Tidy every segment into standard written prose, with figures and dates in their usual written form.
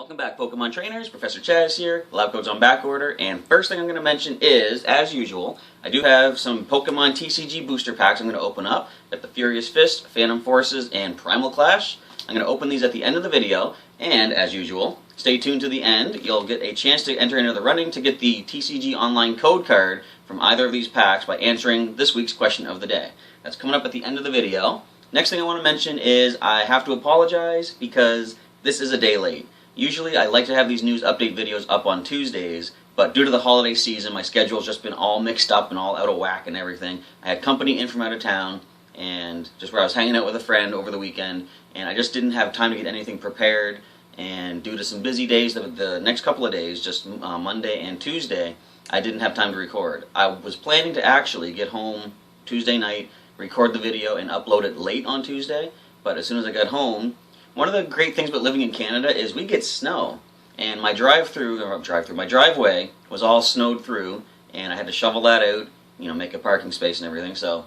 Welcome back, Pokemon Trainers. Professor Chaz here. Lab code's on back order, and first thing I'm going to mention is, as usual, I do have some Pokemon TCG booster packs I'm going to open up. Got the Furious Fist, Phantom Forces, and Primal Clash. I'm going to open these at the end of the video, and as usual, stay tuned to the end. You'll get a chance to enter into the running to get the TCG Online code card from either of these packs by answering this week's question of the day. That's coming up at the end of the video. Next thing I want to mention is I have to apologize because this is a day late. Usually I like to have these news update videos up on Tuesdays, but due to the holiday season, my schedule's just been all mixed up and all out of whack and everything. I had company in from out of town, and just where I was hanging out with a friend over the weekend, and I just didn't have time to get anything prepared, and due to some busy days, the next couple of days, just Monday and Tuesday, I didn't have time to record. I was planning to actually get home Tuesday night, record the video, and upload it late on Tuesday, but as soon as I got home, one of the great things about living in Canada is we get snow, and my my driveway was all snowed through, and I had to shovel that out, make a parking space and everything. So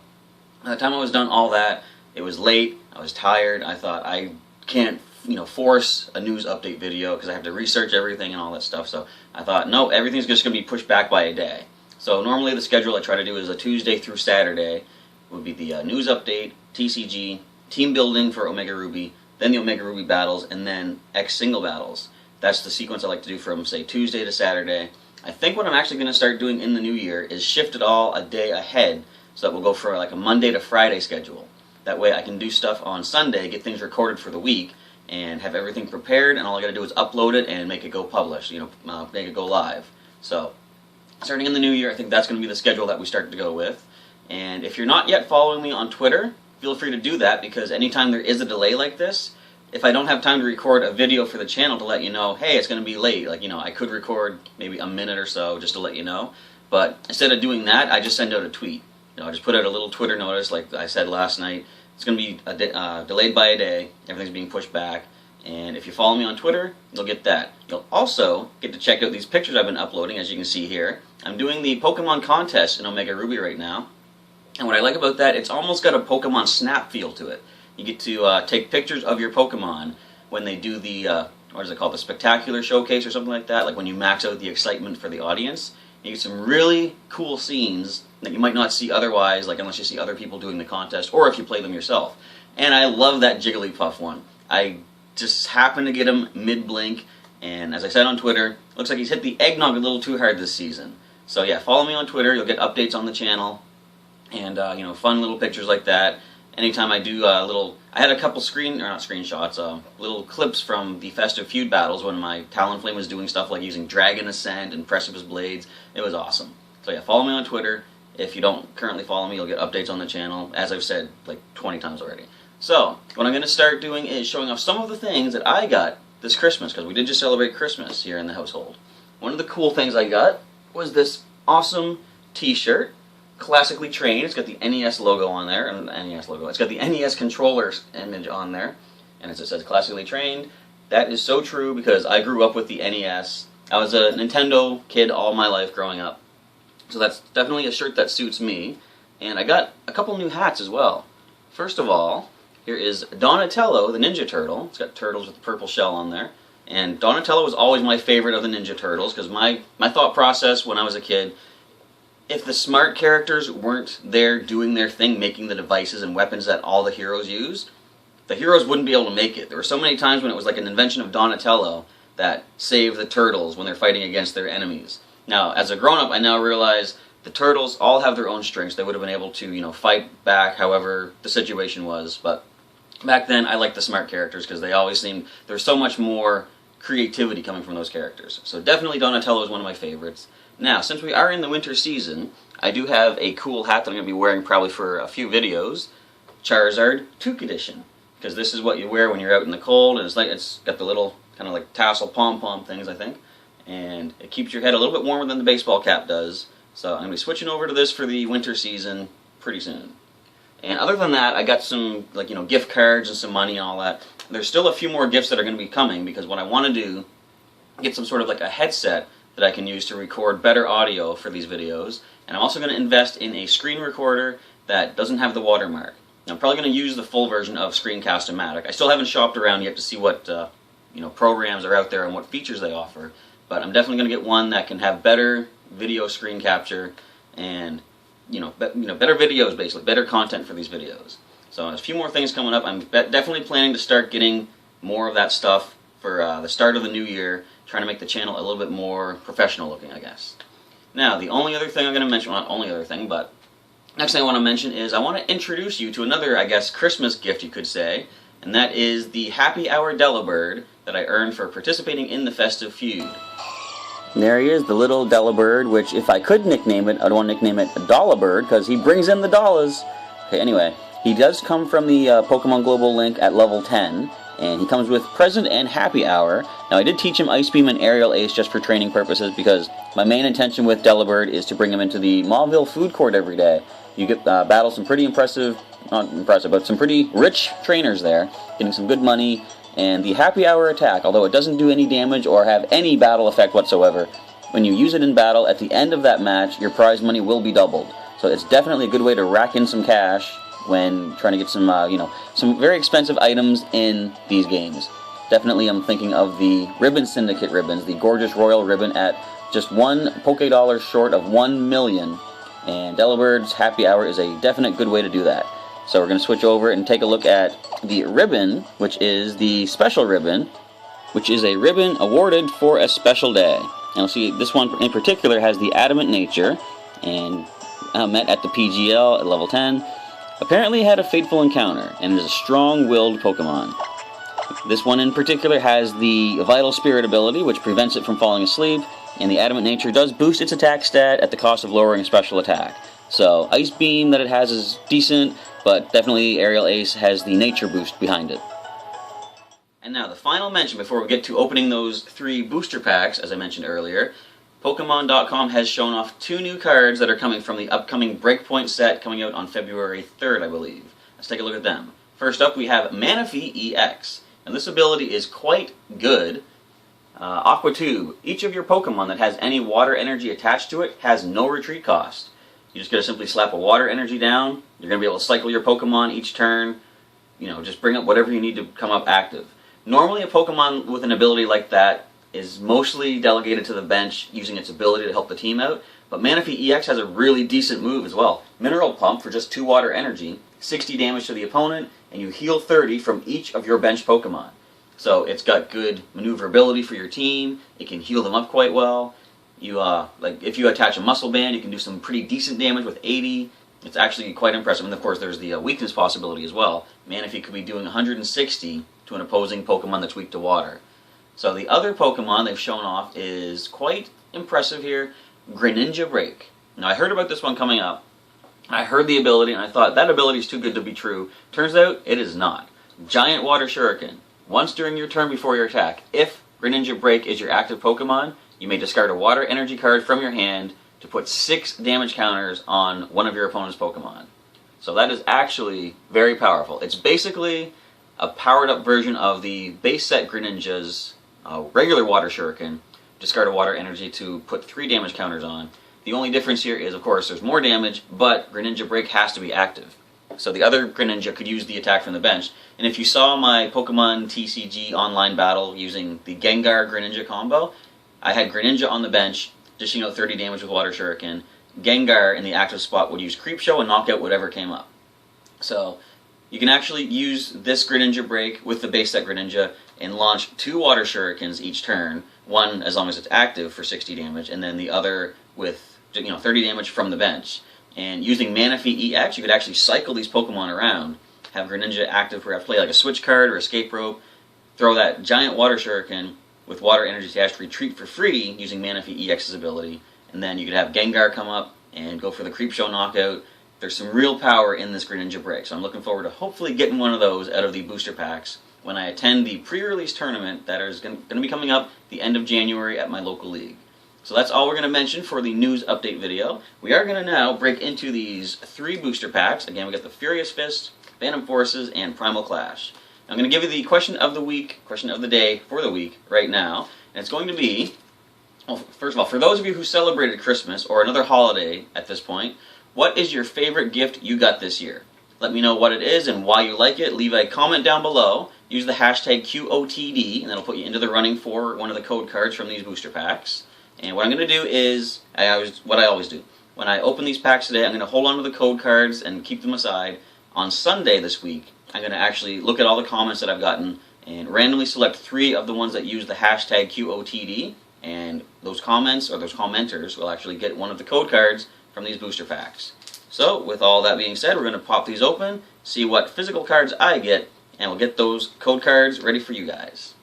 by the time I was done all that, it was late, I was tired. I thought I can't, force a news update video because I have to research everything and all that stuff. So I thought, no, everything's just going to be pushed back by a day. So normally the schedule I try to do is a Tuesday through Saturday would be the news update, TCG, team building for Omega Ruby, then the Omega Ruby battles, and then X single battles. That's the sequence I like to do from, say, Tuesday to Saturday. I think what I'm actually going to start doing in the new year is shift it all a day ahead, so that we'll go for like a Monday to Friday schedule. That way I can do stuff on Sunday, get things recorded for the week, and have everything prepared, and all I got to do is upload it and make it go publish, make it go live. So, starting in the new year, I think that's going to be the schedule that we start to go with. And if you're not yet following me on Twitter, feel free to do that, because anytime there is a delay like this, if I don't have time to record a video for the channel to let you know, hey, it's going to be late, I could record maybe a minute or so just to let you know, but instead of doing that, I just send out a tweet. I just put out a little Twitter notice, like I said last night, it's going to be delayed by a day, everything's being pushed back, and if you follow me on Twitter, you'll get that. You'll also get to check out these pictures I've been uploading, as you can see here. I'm doing the Pokemon contest in Omega Ruby right now. And what I like about that, it's almost got a Pokemon Snap feel to it. You get to take pictures of your Pokemon when they do the, what is it called, the Spectacular Showcase or something like that, like when you max out the excitement for the audience. You get some really cool scenes that you might not see otherwise, like unless you see other people doing the contest, or if you play them yourself. And I love that Jigglypuff one. I just happened to get him mid-blink, and as I said on Twitter, looks like he's hit the eggnog a little too hard this season. So yeah, follow me on Twitter, you'll get updates on the channel. And, fun little pictures like that. Anytime I do I had a couple screenshots, little clips from the Festive Feud battles when my Talonflame was doing stuff like using Dragon Ascent and Precipice Blades. It was awesome. So yeah, follow me on Twitter. If you don't currently follow me, you'll get updates on the channel, as I've said like 20 times already. So, what I'm going to start doing is showing off some of the things that I got this Christmas, because we did just celebrate Christmas here in the household. One of the cool things I got was this awesome t-shirt. Classically trained. It's got the NES logo on there, and it's got the NES controller image on there, and as it says, classically trained. That is so true, because I grew up with the NES. I was a Nintendo kid all my life growing up, so that's definitely a shirt that suits me. And I got a couple new hats as well. First of all, here is Donatello, the Ninja Turtle. It's got turtles with the purple shell on there, and Donatello was always my favorite of the Ninja Turtles, because my thought process when I was a kid, if the smart characters weren't there doing their thing, making the devices and weapons that all the heroes use, the heroes wouldn't be able to make it. There were so many times when it was like an invention of Donatello that saved the turtles when they're fighting against their enemies. Now, as a grown-up, I now realize the turtles all have their own strengths. They would have been able to, fight back however the situation was. But back then, I liked the smart characters because they always seemed, there's so much more creativity coming from those characters. So definitely Donatello is one of my favorites. Now, since we are in the winter season, I do have a cool hat that I'm going to be wearing probably for a few videos. Charizard Toque Edition. Because this is what you wear when you're out in the cold, and it's got the little kind of like tassel pom-pom things, I think. And it keeps your head a little bit warmer than the baseball cap does. So I'm going to be switching over to this for the winter season pretty soon. And other than that, I got some gift cards and some money and all that. There's still a few more gifts that are going to be coming, because what I want to do, get some sort of like a headset that I can use to record better audio for these videos, and I'm also going to invest in a screen recorder that doesn't have the watermark. I'm probably going to use the full version of Screencast-O-Matic. I still haven't shopped around yet to see what programs are out there and what features they offer. But I'm definitely going to get one that can have better video screen capture and better videos, basically better content for these videos. So a few more things coming up. I'm definitely planning to start getting more of that stuff for the start of the new year, trying to make the channel a little bit more professional looking, I guess. Now, the only other thing I'm going to mention, well, not only other thing, but next thing I want to mention is I want to introduce you to another, I guess, Christmas gift, you could say, and that is the Happy Hour Delibird that I earned for participating in the Festive Feud. And there he is, the little Delibird, which if I could nickname it, I'd want to nickname it Dollarbird, because he brings in the dollars. Okay, anyway, he does come from the Pokemon Global link at level 10, and he comes with Present and Happy Hour. Now, I did teach him Ice Beam and Aerial Ace just for training purposes, because my main intention with Delibird is to bring him into the Mauville Food Court every day. You get battle some pretty impressive, not impressive, but some pretty rich trainers there, getting some good money. And the Happy Hour attack, although it doesn't do any damage or have any battle effect whatsoever, when you use it in battle, at the end of that match, your prize money will be doubled. So it's definitely a good way to rack in some cash when trying to get some, some very expensive items in these games. Definitely I'm thinking of the Ribbon Syndicate ribbons, the gorgeous Royal Ribbon at just one $Poké short of 1 million. And Delibird's Happy Hour is a definite good way to do that. So we're going to switch over and take a look at the ribbon, which is the special ribbon, which is a ribbon awarded for a special day. And you'll see this one in particular has the Adamant Nature, and met at the PGL at level 10. Apparently had a fateful encounter, and is a strong-willed Pokemon. This one in particular has the Vital Spirit ability, which prevents it from falling asleep, and the Adamant Nature does boost its attack stat at the cost of lowering special attack. So, Ice Beam that it has is decent, but definitely Aerial Ace has the nature boost behind it. And now, the final mention before we get to opening those 3 booster packs, as I mentioned earlier, Pokemon.com has shown off 2 new cards that are coming from the upcoming Breakpoint set coming out on February 3rd, I believe. Let's take a look at them. First up, we have Manaphy-EX, and this ability is quite good. Aqua Tube. Each of your Pokemon that has any water energy attached to it has no retreat cost. You just gotta simply slap a water energy down. You're gonna be able to cycle your Pokemon each turn. Just bring up whatever you need to come up active. Normally a Pokemon with an ability like that is mostly delegated to the bench using its ability to help the team out, but Manaphy-EX has a really decent move as well. Mineral Pump for just 2 water energy, 60 damage to the opponent, and you heal 30 from each of your bench Pokemon. So it's got good maneuverability for your team. It can heal them up quite well. Like if you attach a Muscle Band, you can do some pretty decent damage with 80. It's actually quite impressive. And of course, there's the weakness possibility as well. Manaphy could be doing 160 to an opposing Pokemon that's weak to water. So the other Pokemon they've shown off is quite impressive here, Greninja Break. Now I heard about this one coming up. I heard the ability and I thought that ability is too good to be true. Turns out it is not. Giant Water Shuriken. Once during your turn before your attack, if Greninja Break is your active Pokemon, you may discard a water energy card from your hand to put 6 damage counters on one of your opponent's Pokemon. So that is actually very powerful. It's basically a powered up version of the base set Greninja's regular Water Shuriken. Discard a water energy to put 3 damage counters on. The only difference here is, of course, there's more damage, but Greninja Break has to be active. So the other Greninja could use the attack from the bench. And if you saw my Pokemon TCG Online battle using the Gengar Greninja combo, I had Greninja on the bench, dishing out 30 damage with Water Shuriken. Gengar in the active spot would use Creepshow and knock out whatever came up. So you can actually use this Greninja Break with the base set Greninja and launch 2 Water Shurikens each turn, one as long as it's active for 60 damage, and then the other with 30 damage from the bench. And using Manaphy-EX, you could actually cycle these Pokemon around, have Greninja active, perhaps play like a switch card or escape rope, throw that giant Water Shuriken with water energy attached to retreat for free using Manaphy-EX's ability, and then you could have Gengar come up and go for the Creepshow knockout. There's some real power in this Greninja Break, so I'm looking forward to hopefully getting one of those out of the booster packs when I attend the pre-release tournament that is going to be coming up the end of January at my local league. So that's all we're going to mention for the news update video. We are going to now break into these 3 booster packs. Again, we got the Furious Fist, Phantom Forces, and Primal Clash. I'm going to give you the question of the week, question of the day for the week right now. And it's going to be, well, first of all, for those of you who celebrated Christmas or another holiday at this point, what is your favorite gift you got this year? Let me know what it is and why you like it. Leave a comment down below. use the hashtag QOTD, and that'll put you into the running for one of the code cards from these booster packs. And what I'm going to do is, what I always do. When I open these packs today, I'm going to hold on to the code cards and keep them aside. On Sunday this week, I'm going to actually look at all the comments that I've gotten and randomly select 3 of the ones that use the hashtag QOTD, and those comments, or those commenters, will actually get one of the code cards from these booster packs. So, with all that being said, we're going to pop these open, see what physical cards I get, and we'll get those code cards ready for you guys.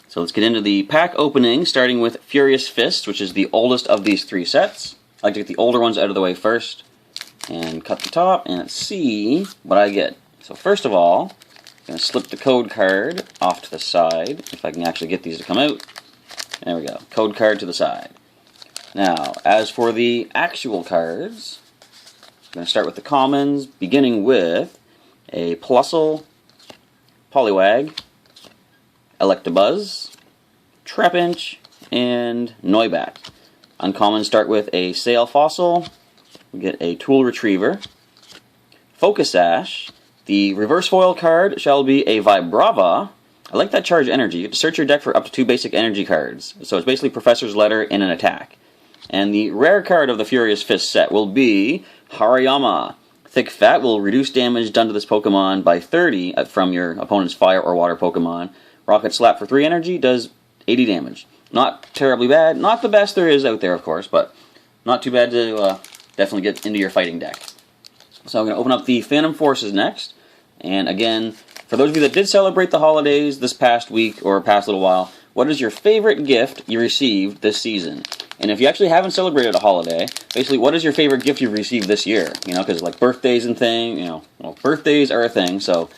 So let's get into the pack opening, starting with Furious Fist, which is the oldest of these 3 sets. I like to get the older ones out of the way first, and cut the top, and let's see what I get. So first of all, I'm going to slip the code card off to the side, if I can actually get these to come out. There we go, code card to the side. Now, as for the actual cards, I'm going to start with the commons, beginning with a Plusle, Poliwag, Electabuzz, Trapinch, and Noibat. Uncommons start with a Sail Fossil, we get a Tool Retriever, Focus Sash. The reverse foil card shall be a Vibrava. I like that charge energy. You get to search your deck for up to 2 basic energy cards. So it's basically Professor's Letter in an attack. And the rare card of the Furious Fist set will be Hariyama. Thick Fat will reduce damage done to this Pokemon by 30 from your opponent's fire or water Pokemon. Rocket Slap for 3 energy does 80 damage. Not terribly bad. Not the best there is out there, of course, but not too bad to definitely get into your fighting deck. So I'm going to open up the Phantom Forces next. And again, for those of you that did celebrate the holidays this past week or past little while, what is your favorite gift you received this season? And if you actually haven't celebrated a holiday, basically, what is your favorite gift you've received this year? You know, because like birthdays and thing, you know, well, birthdays are a thing. So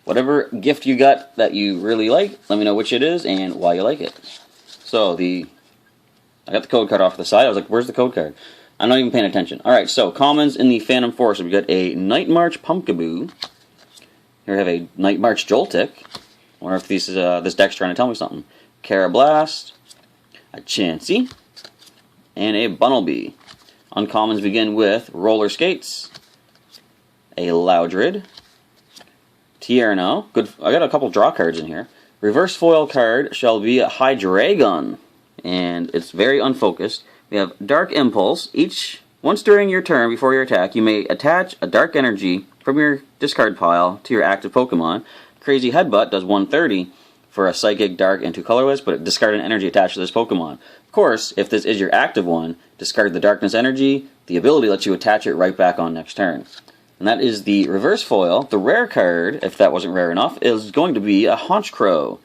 whatever gift you got that you really like, let me know which it is and why you like it. So I got the code card off to the side. I was like, where's the code card? I'm not even paying attention. Alright, so commons in the Phantom Force. We got a Night March Pumpkaboo. Here we have a Night March Joltik. I wonder if this deck's trying to tell me something. Carablast, a Chansey, and a Bunnelby. Uncommons begin with Roller Skates, a Loudred, Tierno. Good. I got a couple draw cards in here. Reverse foil card shall be a Hydreigon, and it's very unfocused. We have Dark Impulse. Once during your turn before your attack, you may attach a Dark Energy from your discard pile to your active Pokemon. Crazy Headbutt does 130 for a Psychic, Dark, and 2 colorless, but discard an energy attached to this Pokemon. Of course, if this is your active one, discard the Darkness Energy. The ability lets you attach it right back on next turn. And that is the reverse foil. The rare card, if that wasn't rare enough, is going to be a Honchkrow,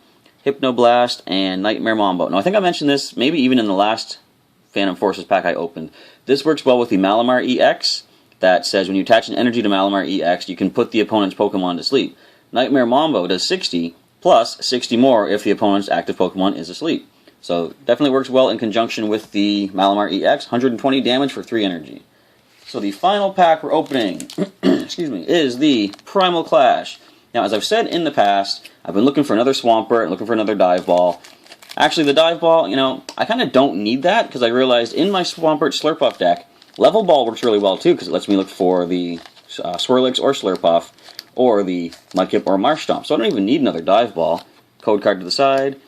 Hypnoblast, and Nightmare Mambo. Now, I think I mentioned this maybe even in the last Phantom Forces pack I opened. This works well with the Manaphy-EX that says when you attach an energy to Manaphy-EX, you can put the opponent's Pokemon to sleep. Nightmare Mambo does 60, plus 60 more if the opponent's active Pokemon is asleep. So definitely works well in conjunction with the Manaphy-EX, 120 damage for 3 energy. So the final pack we're opening excuse me, is the Primal Clash. Now, as I've said in the past, I've been looking for another Swampert and looking for another Dive Ball. Actually, the Dive Ball, you know, I kind of don't need that because I realized in my Swampert Slurpuff deck, Level Ball works really well too because it lets me look for the Swirlix or Slurpuff or the Mudkip or Marshtomp. So I don't even need another Dive Ball. Code card to the side.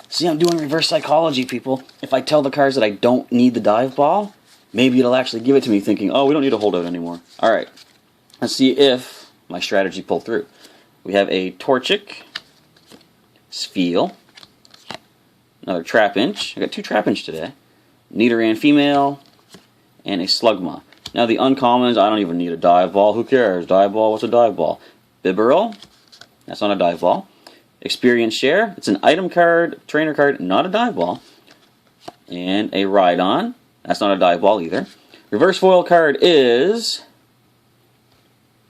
See, I'm doing reverse psychology, people. If I tell the cards that I don't need the Dive Ball, maybe it'll actually give it to me thinking, oh, we don't need a holdout anymore. Alright, let's see if my strategy pulled through. We have a Torchic, Spheal, another Trapinch. I got 2 Trapinch today. Nidoran Female, and a Slugma. Now the uncommons, I don't even need a Dive Ball. Who cares? Dive Ball, what's a Dive Ball? Bibarel, that's not a Dive Ball. Experience Share, it's an item card, trainer card, not a Dive Ball. And a Rhydon, that's not a Dive Ball either. Reverse foil card is...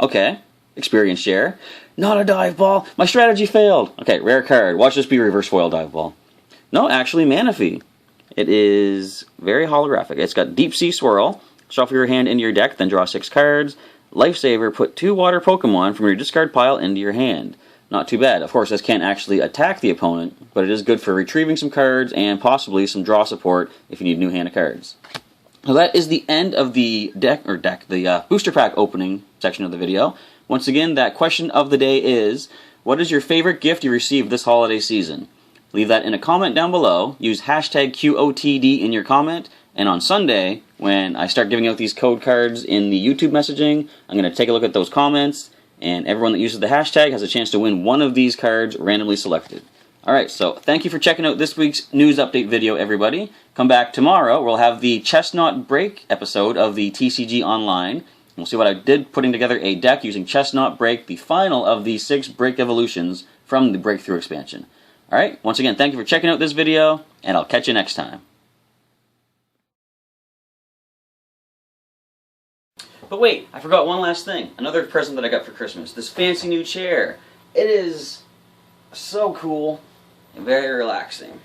okay, Experience Share. Not a Dive Ball. My strategy failed. Okay, rare card. Watch this be reverse foil Dive Ball. No, actually Manaphy. It is very holographic. It's got Deep Sea Swirl. Shuffle your hand into your deck, then draw 6 cards. Lifesaver, put 2 water Pokemon from your discard pile into your hand. Not too bad. Of course, this can't actually attack the opponent, but it is good for retrieving some cards and possibly some draw support if you need a new hand of cards. So that is the end of the booster pack opening section of the video. Once again, that question of the day is, what is your favorite gift you received this holiday season? Leave that in a comment down below. Use hashtag QOTD in your comment. And on Sunday, when I start giving out these code cards in the YouTube messaging, I'm going to take a look at those comments, and everyone that uses the hashtag has a chance to win one of these cards randomly selected. Alright, so thank you for checking out this week's news update video, everybody. Come back tomorrow. We'll have the Chestnut Break episode of the TCG Online. We'll see what I did putting together a deck using Chestnut Break, the final of the 6 Break evolutions from the Breakthrough expansion. Alright, once again, thank you for checking out this video, and I'll catch you next time. But wait, I forgot one last thing. Another present that I got for Christmas. This fancy new chair. It is so cool and very relaxing.